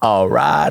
All right.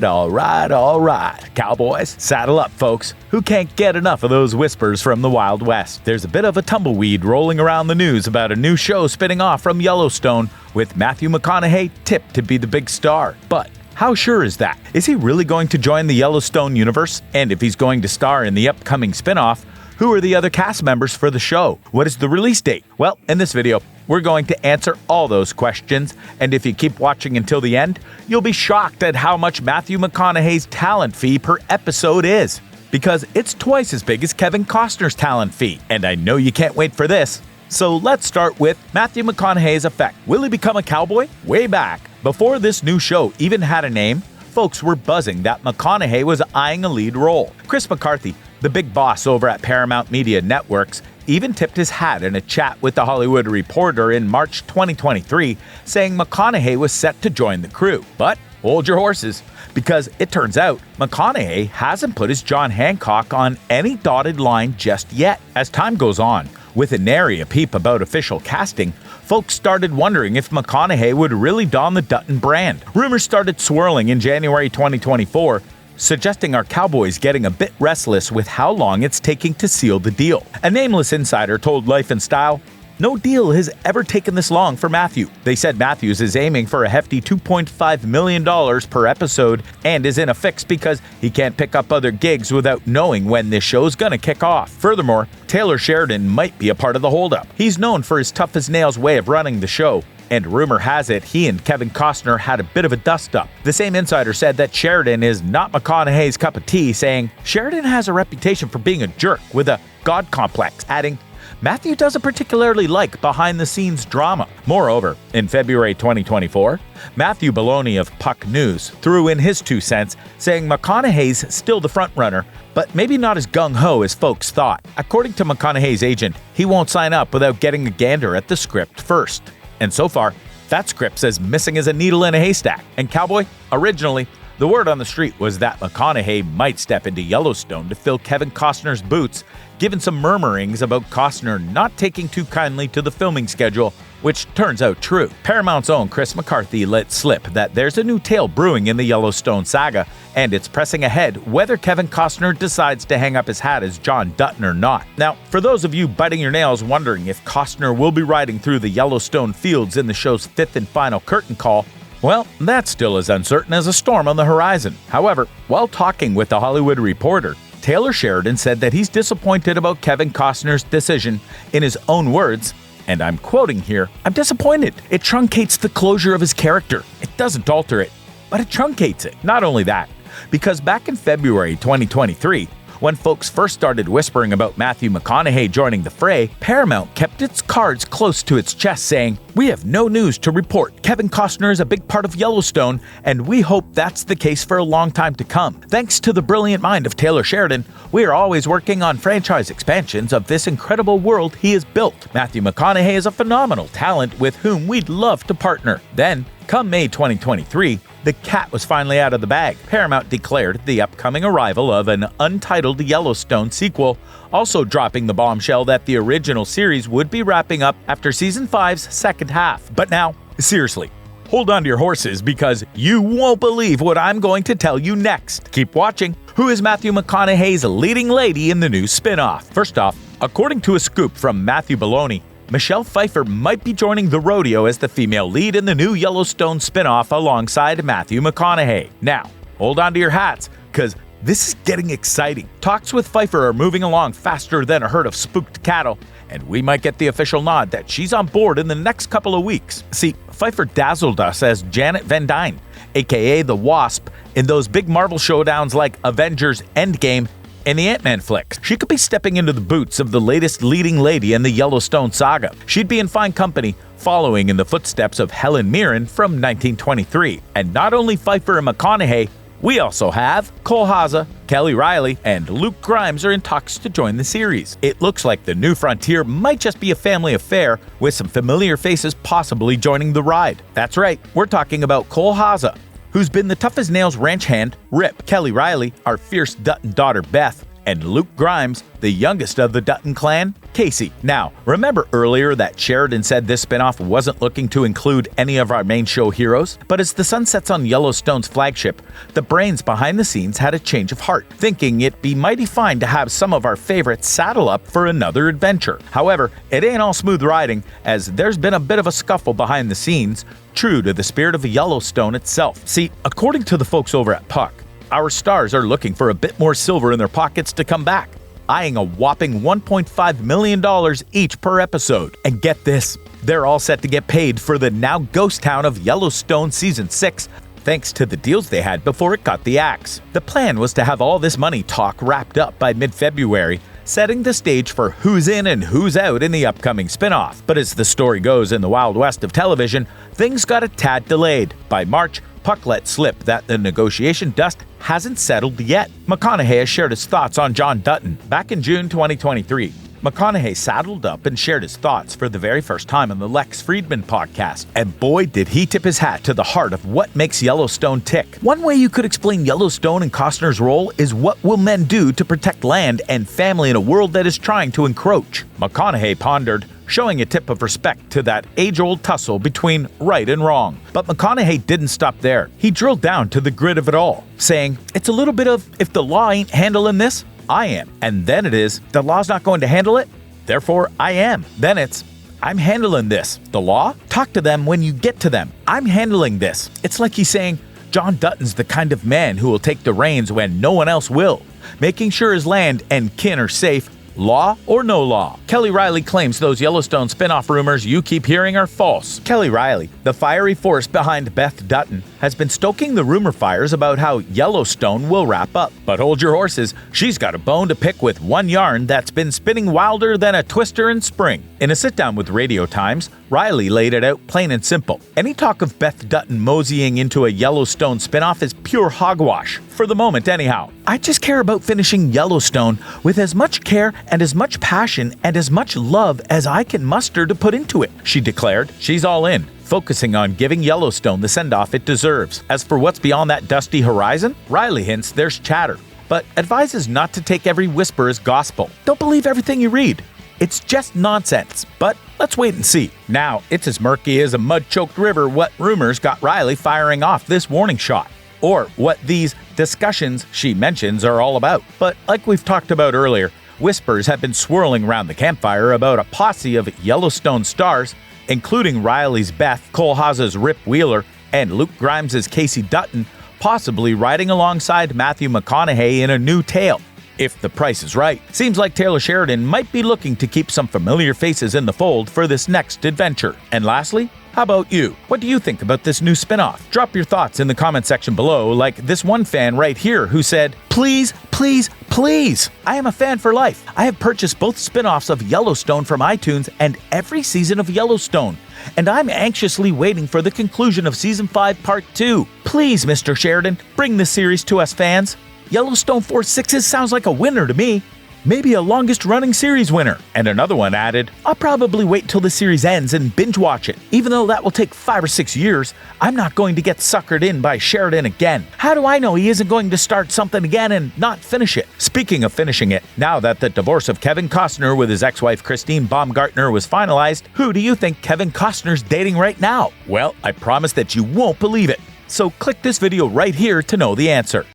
Cowboys, saddle up, folks. Who can't get enough of those whispers from the Wild West? There's a bit of a tumbleweed rolling around the news about a new show spinning off from Yellowstone with Matthew McConaughey tipped to be the big star. But how sure is that? Is he really going to join the Yellowstone universe? And if he's going to star in the upcoming spinoff, who are the other cast members for the show? What is the release date? Well, in this video, we're going to answer all those questions, and if you keep watching until the end, you'll be shocked at how much Matthew McConaughey's talent fee per episode is, because it's twice as big as Kevin Costner's talent fee, and I know you can't wait for this. So let's start with Matthew McConaughey's effect. Will he become a cowboy? Way back, before this new show even had a name, folks were buzzing that McConaughey was eyeing a lead role. Chris McCarthy, the big boss over at Paramount Media Networks, even tipped his hat in a chat with The Hollywood Reporter in March 2023, saying McConaughey was set to join the crew. But hold your horses, because it turns out McConaughey hasn't put his John Hancock on any dotted line just yet. As time goes on, with a nary a peep about official casting, folks started wondering if McConaughey would really don the Dutton brand. Rumors started swirling in January 2024, suggesting our Cowboys getting a bit restless with how long it's taking to seal the deal. A nameless insider told Life and Style, "No deal has ever taken this long for Matthew." They said Matthews is aiming for a hefty $2.5 million per episode and is in a fix because he can't pick up other gigs without knowing when this show's gonna kick off. Furthermore, Taylor Sheridan might be a part of the holdup. He's known for his tough-as-nails way of running the show, and rumor has it he and Kevin Costner had a bit of a dust-up. The same insider said that Sheridan is not McConaughey's cup of tea, saying, "Sheridan has a reputation for being a jerk with a god complex," adding, "Matthew doesn't particularly like behind-the-scenes drama." Moreover, in February 2024, Matthew Baloney of Puck News threw in his 2 cents, saying McConaughey's still the frontrunner, but maybe not as gung-ho as folks thought. According to McConaughey's agent, he won't sign up without getting a gander at the script first. And so far, that script's as missing as a needle in a haystack. And Cowboy, originally, the word on the street was that McConaughey might step into Yellowstone to fill Kevin Costner's boots, given some murmurings about Costner not taking too kindly to the filming schedule, which turns out true. Paramount's own Chris McCarthy let slip that there's a new tale brewing in the Yellowstone saga, and it's pressing ahead whether Kevin Costner decides to hang up his hat as John Dutton or not. Now, for those of you biting your nails wondering if Costner will be riding through the Yellowstone fields in the show's 5th and final curtain call, well, that's still as uncertain as a storm on the horizon. However, while talking with The Hollywood Reporter, Taylor Sheridan said that he's disappointed about Kevin Costner's decision. In his own words, and I'm quoting here, "I'm disappointed. It truncates the closure of his character. It doesn't alter it, but it truncates it." Not only that, because back in February 2023, when folks first started whispering about Matthew McConaughey joining the fray, Paramount kept its cards close to its chest, saying, "We have no news to report. Kevin Costner is a big part of Yellowstone, and we hope that's the case for a long time to come. Thanks to the brilliant mind of Taylor Sheridan, we are always working on franchise expansions of this incredible world he has built. Matthew McConaughey is a phenomenal talent with whom we'd love to partner." Then, come May 2023, the cat was finally out of the bag. Paramount declared the upcoming arrival of an untitled Yellowstone sequel, also dropping the bombshell that the original series would be wrapping up after Season 5's second half. But now, seriously, hold on to your horses because you won't believe what I'm going to tell you next. Keep watching. Who is Matthew McConaughey's leading lady in the new spinoff? First off, according to a scoop from Matthew Baloney, Michelle Pfeiffer might be joining the rodeo as the female lead in the new Yellowstone spinoff alongside Matthew McConaughey. Now, hold on to your hats, because this is getting exciting. Talks with Pfeiffer are moving along faster than a herd of spooked cattle, and we might get the official nod that she's on board in the next couple of weeks. See, Pfeiffer dazzled us as Janet Van Dyne, aka the Wasp, in those big Marvel showdowns like Avengers Endgame and the Ant-Man flicks. She could be stepping into the boots of the latest leading lady in the Yellowstone saga. She'd be in fine company, following in the footsteps of Helen Mirren from 1923. And not only Pfeiffer and McConaughey, we also have Cole Hauser, Kelly Reilly, and Luke Grimes are in talks to join the series. It looks like the new frontier might just be a family affair, with some familiar faces possibly joining the ride. That's right, we're talking about Cole Hauser, who's been the tough-as-nails ranch hand, Rip, Kelly Reilly, our fierce Dutton daughter Beth, and Luke Grimes, the youngest of the Dutton clan, Casey. Now, remember earlier that Sheridan said this spinoff wasn't looking to include any of our main show heroes? But as the sun sets on Yellowstone's flagship, the brains behind the scenes had a change of heart, thinking it'd be mighty fine to have some of our favorites saddle up for another adventure. However, it ain't all smooth riding, as there's been a bit of a scuffle behind the scenes, true to the spirit of Yellowstone itself. See, according to the folks over at Puck, our stars are looking for a bit more silver in their pockets to come back, eyeing a whopping $1.5 million each per episode. And get this, they're all set to get paid for the now ghost town of Yellowstone Season 6, thanks to the deals they had before it got the axe. The plan was to have all this money talk wrapped up by mid-February, setting the stage for who's in and who's out in the upcoming spinoff. But as the story goes in the Wild West of television, things got a tad delayed. By March, Puck let slip that the negotiation dust hasn't settled yet. McConaughey has shared his thoughts on John Dutton. Back in June 2023, McConaughey saddled up and shared his thoughts for the very first time on the Lex Friedman podcast. And boy, did he tip his hat to the heart of what makes Yellowstone tick. One way you could explain Yellowstone and Costner's role is what will men do to protect land and family in a world that is trying to encroach. McConaughey pondered, showing a tip of respect to that age-old tussle between right and wrong. But McConaughey didn't stop there. He drilled down to the grit of it all, saying, it's a little bit of, if the law ain't handling this, I am. And then it is, the law's not going to handle it, therefore I am. Then it's, I'm handling this. The law? Talk to them when you get to them. I'm handling this. It's like he's saying, John Dutton's the kind of man who will take the reins when no one else will, making sure his land and kin are safe, law or no law. Kelly Reilly claims those Yellowstone spinoff rumors you keep hearing are false. Kelly Reilly, the fiery force behind Beth Dutton, has been stoking the rumor fires about how Yellowstone will wrap up. But hold your horses, she's got a bone to pick with one yarn that's been spinning wilder than a twister in spring. In a sit-down with Radio Times, Reilly laid it out plain and simple. Any talk of Beth Dutton moseying into a Yellowstone spinoff is pure hogwash. For the moment, anyhow. I just care about finishing Yellowstone with as much care and as much passion and as much love as I can muster to put into it, she declared. She's all in, focusing on giving Yellowstone the send-off it deserves. As for what's beyond that dusty horizon, Reilly hints there's chatter, but advises not to take every whisper as gospel. Don't believe everything you read. It's just nonsense, but let's wait and see. Now, it's as murky as a mud-choked river what rumors got Reilly firing off this warning shot, or what these discussions she mentions are all about. But like we've talked about earlier, whispers have been swirling around the campfire about a posse of Yellowstone stars, including Reilly's Beth, Cole Hauser's Rip Wheeler, and Luke Grimes's Casey Dutton, possibly riding alongside Matthew McConaughey in a new tale. If the price is right, seems like Taylor Sheridan might be looking to keep some familiar faces in the fold for this next adventure. And lastly, how about you? What do you think about this new spinoff? Drop your thoughts in the comment section below, like this one fan right here who said, please, please, please, I am a fan for life. I have purchased both spinoffs of Yellowstone from iTunes and every season of Yellowstone, and I'm anxiously waiting for the conclusion of Season 5 Part 2. Please, Mr. Sheridan, bring this series to us fans. Yellowstone 4/6 sounds like a winner to me. Maybe a longest-running series winner. And another one added, I'll probably wait till the series ends and binge-watch it. Even though that will take 5 or 6 years, I'm not going to get suckered in by Sheridan again. How do I know he isn't going to start something again and not finish it? Speaking of finishing it, now that the divorce of Kevin Costner with his ex-wife Christine Baumgartner was finalized, who do you think Kevin Costner's dating right now? Well, I promise that you won't believe it. So click this video right here to know the answer.